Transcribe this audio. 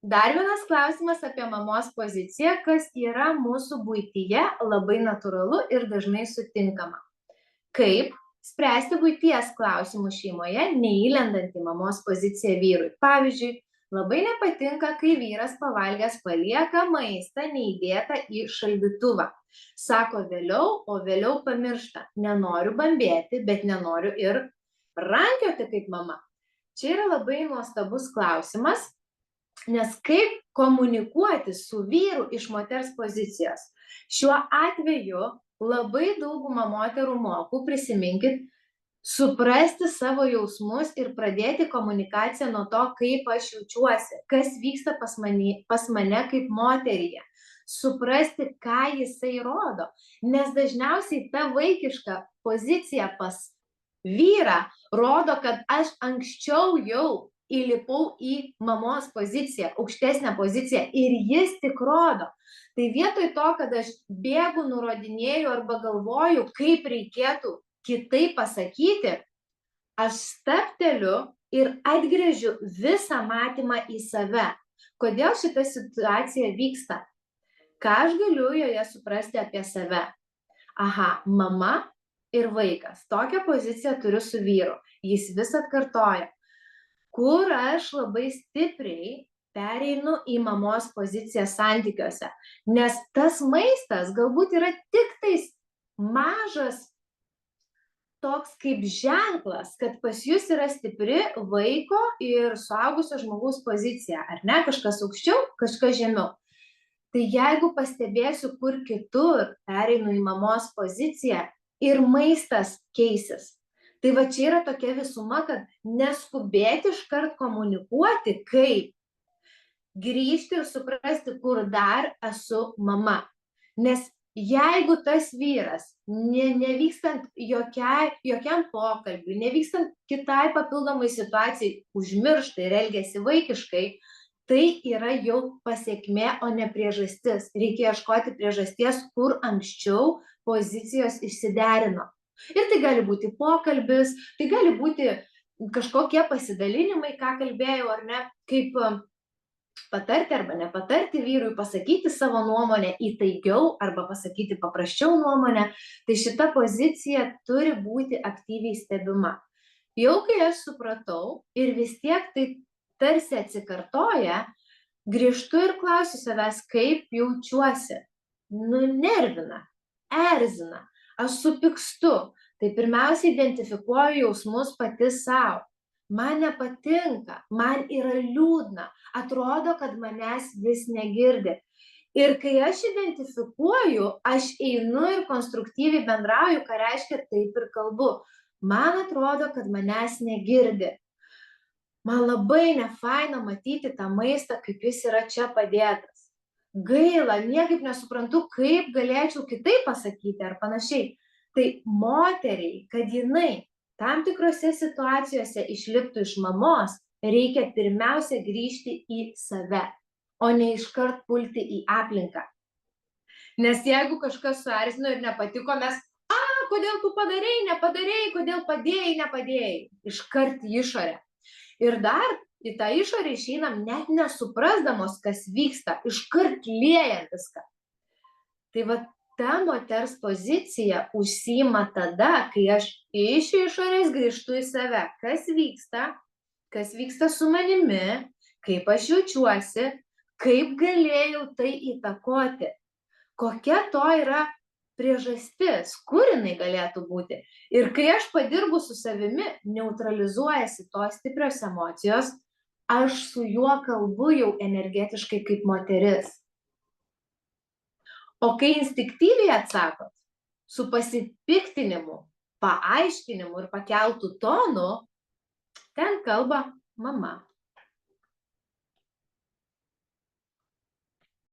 Dar vienas klausimas apie mamos poziciją, kas yra mūsų buityje labai natūralu ir dažnai sutinkama. Kaip spręsti buities klausimus šeimoje, neįlendant į mamos poziciją vyrui. Pavyzdžiui, labai nepatinka, kai vyras pavalgęs palieka maistą neįdėtą į šaldytuvą. Sako vėliau, o vėliau pamiršta. Nenoriu bambėti, bet nenoriu ir rankioti kaip mama. Čia yra labai nuostabus klausimas, nes kaip komunikuoti su vyru iš moters pozicijos. Šiuo atveju labai daugumą moterų mokų, prisiminkit, suprasti savo jausmus ir pradėti komunikaciją nuo to, kaip aš jaučiuosi, kas vyksta pas mane kaip moteryje. Suprasti, ką jisai rodo, nes dažniausiai ta vaikiška pozicija pas vyrą rodo, kad aš anksčiau jau įlipau į mamos poziciją, aukštesnę poziciją ir jis tik rodo. Tai vietoj to, kad aš bėgu, nurodinėju arba galvoju, kaip reikėtų kitaip pasakyti, aš stabteliu ir atgręžiu visą matymą į save. Kodėl šita situacija vyksta? Ką aš galiu joje suprasti apie save? Aha, mama ir vaikas. Tokią poziciją turiu su vyru. Jis vis atkartoja. Kur aš labai stipriai pereinu į mamos poziciją santykiuose. Nes tas maistas galbūt yra tik tais mažas toks kaip ženklas, kad pas jūs yra stipri vaiko ir suaugusio žmogaus pozicija. Ar ne? Kažkas aukščiau, kažkas žemiau. Tai jeigu pastebėsiu, kur kitur pereinu į mamos poziciją ir maistas keisis. Tai va čia yra tokia visuma, kad neskubėti iškart komunikuoti, kaip grįžti ir suprasti, kur dar esu mama. Nes jeigu tas vyras, nevykstant jokiam pokalbiui, nevykstant kitai papildomai situacijai, užmiršta ir elgiasi vaikiškai, tai yra jau pasekmė, o ne priežastis. Reikia ieškoti priežasties, kur anksčiau pozicijos išsiderino. Ir tai gali būti pokalbis, tai gali būti kažkokie pasidalinimai, ką kalbėjau, ar ne, kaip patarti arba nepatarti vyrui, pasakyti savo nuomonę įtaigiau arba pasakyti paprasčiau nuomonę. Tai šita pozicija turi būti aktyviai stebima. Jau kai aš supratau ir vis tiek tai tarsi atsikartoja, grįžtu ir klausiu savęs, kaip jaučiuosi. Nervina, erzina. Aš supykstu, tai pirmiausia identifikuoju jausmus pati savo. Man nepatinka, man yra liūdna, atrodo, kad manęs vis negirdi. Ir kai aš identifikuoju, aš einu ir konstruktyviai bendrauju, ką reiškia taip ir kalbu. Man atrodo, kad manęs negirdi. Man labai nefaina matyti tą maistą, kaip jis yra čia padėtas. Gaila, niekaip nesuprantu, kaip galėčiau kitaip pasakyti ar panašiai. Tai moteriai, kad jinai tam tikrose situacijose išliptų iš mamos, reikia pirmiausia grįžti į save, o ne iškart pulti į aplinką. Nes jeigu kažkas suerzino ir nepatiko, mes, kodėl tu padarei, nepadarei, kodėl padėjai, nepadėjai, iškart į išorę. Ir dar į tą išorę išeinam net nesuprasdamos, kas vyksta, iškart liejam viską. Tai va ta moters pozicija užsiima tada, kai aš iš išorės grįžtu į save. Kas vyksta su manimi, kaip aš jaučiuosi, kaip galėjau tai įtakoti, kokia to yra priežastis, kur jinai galėtų būti. Ir kai aš padirbu su savimi, neutralizuojasi tos stiprios emocijos, aš su juo kalbu jau energetiškai kaip moteris. O kai instinktyviai atsakot, su pasipiktinimu, paaiškinimu ir pakeltu tonu, ten kalba mama.